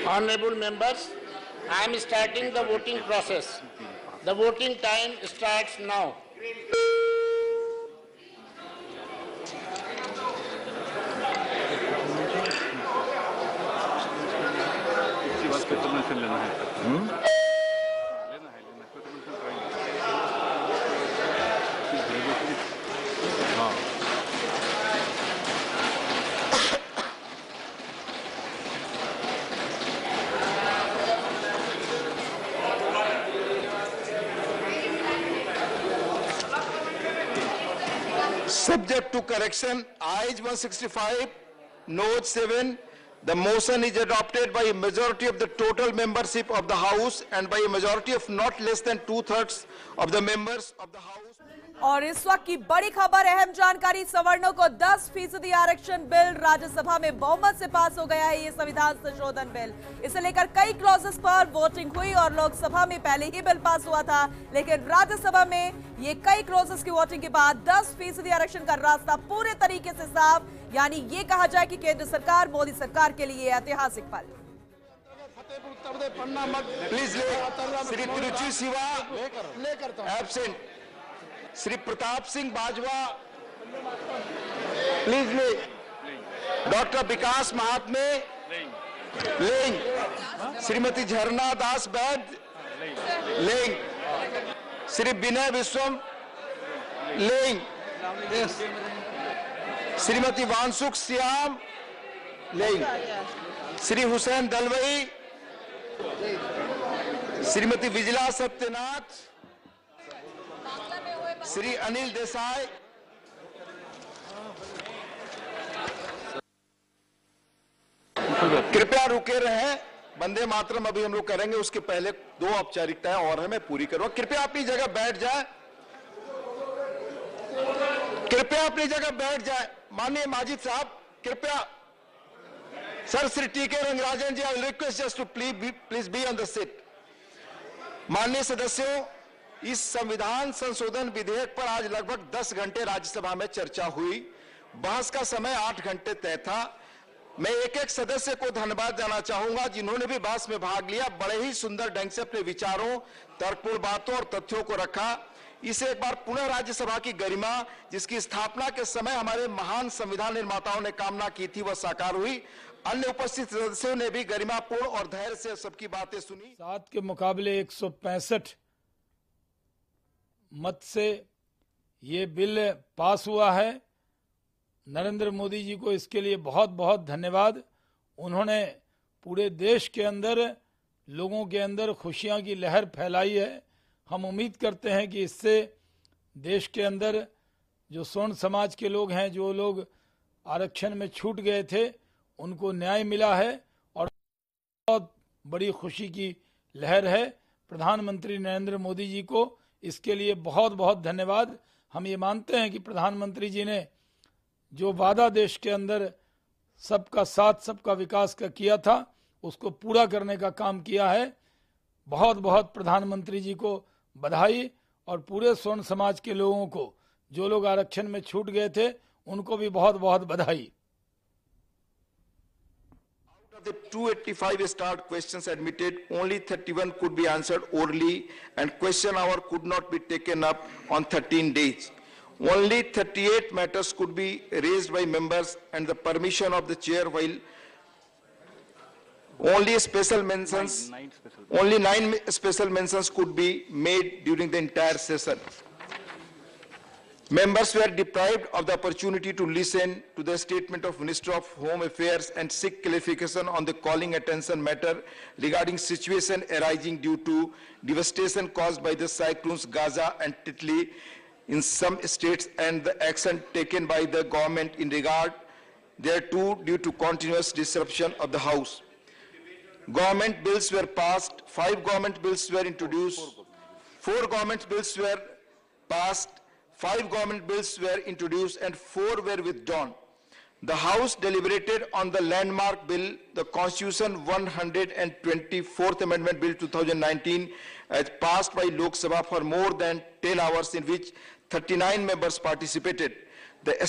Honorable members, I am starting the voting process. The voting time starts now. Subject to correction, ayes 165, noes 7. The motion is adopted by a majority of the total membership of the House and by a majority of not less than 2/3 of the members of the House. और इस वक्त की बड़ी खबर, अहम जानकारी, सवर्णों को 10% आरक्षण बिल राज्यसभा में बहुमत से पास हो गया है। ये संविधान संशोधन बिल, इसे लेकर कई क्लॉजेस पर वोटिंग हुई और लोकसभा में पहले ही बिल पास हुआ था, लेकिन राज्यसभा में ये कई क्लॉजेस की वोटिंग के बाद 10% आरक्षण का रास्ता पूरे तरीके से साफ, यानी ये कहा जाए कि केंद्र सरकार, मोदी सरकार के लिए ऐतिहासिक पल। Please Shri Tiruchi Shiva absent, Shri Pratap Singh Bajwa please ले, डॉक्टर विकास महात्मे लेंग, श्रीमती झरना दास बैद लेंग, श्री विनय विश्वम लेंग, श्रीमती वानसुख श्याम लेंग, श्री हुसैन दलवई, श्रीमती विजला सत्यनाथ, श्री अनिल देसाई, कृपया रुके रहें। वंदे मातरम अभी हम लोग करेंगे, उसके पहले 2 औपचारिकताएं और है, मैं पूरी करूंगा। कृपया अपनी जगह बैठ जाए, कृपया अपनी जगह बैठ जाए। माननीय माजिद साहब, कृपया। Sir, Shri T K Rangarajan ji, I request just to please be on the seat. माननीय सदस्यों, इस संविधान संशोधन विधेयक पर आज लगभग 10 घंटे राज्यसभा में चर्चा हुई। बहस का समय 8 घंटे तय था। मैं एक एक सदस्य को धन्यवाद देना चाहूंगा जिन्होंने भी बहस में भाग लिया। बड़े ही सुंदर ढंग से अपने विचारों, तर्कपूर्ण बातों और तथ्यों को रखा। इसे एक बार पुनः राज्यसभा की गरिमा, जिसकी स्थापना के समय हमारे महान संविधान निर्माताओं ने कामना की थी, वह साकार हुई। अन्य उपस्थित सदस्यों ने भी गरिमापूर्ण और धैर्य से सबकी बातें सुनी। 7 के मुकाबले 165 मत से ये बिल पास हुआ है। नरेंद्र मोदी जी को इसके लिए बहुत बहुत धन्यवाद। उन्होंने पूरे देश के अंदर, लोगों के अंदर खुशियां की लहर फैलाई है। हम उम्मीद करते हैं कि इससे देश के अंदर जो स्वर्ण समाज के लोग हैं, जो लोग आरक्षण में छूट गए थे, उनको न्याय मिला है और बहुत बड़ी खुशी की लहर है। प्रधानमंत्री नरेंद्र मोदी जी को इसके लिए बहुत बहुत धन्यवाद। हम ये मानते हैं कि प्रधानमंत्री जी ने जो वादा देश के अंदर सबका साथ सबका विकास का किया था, उसको पूरा करने का काम किया है। बहुत बहुत प्रधानमंत्री जी को बधाई और पूरे स्वर्ण समाज के लोगों को, जो लोग आरक्षण में छूट गए थे, उनको भी बहुत बहुत बधाई। The 285 starred questions admitted, only 31 could be answered orally, and question hour could not be taken up on 13 days. Only 38 matters could be raised by members and the permission of the chair, while only nine special mentions could be made during the entire session. Members were deprived of the opportunity to listen to the statement of Minister of Home Affairs and seek clarification on the calling attention matter regarding situation arising due to devastation caused by the cyclones Gaza and Titli in some states and the action taken by the government in regard thereto due to continuous disruption of the House. Government bills were passed, 5 government bills were introduced, 4 government bills were passed, 5 government bills were introduced and 4 were withdrawn. The House deliberated on the landmark bill, the Constitution 124th Amendment Bill 2019, as passed by Lok Sabha for more than 10 hours, in which 39 members participated. The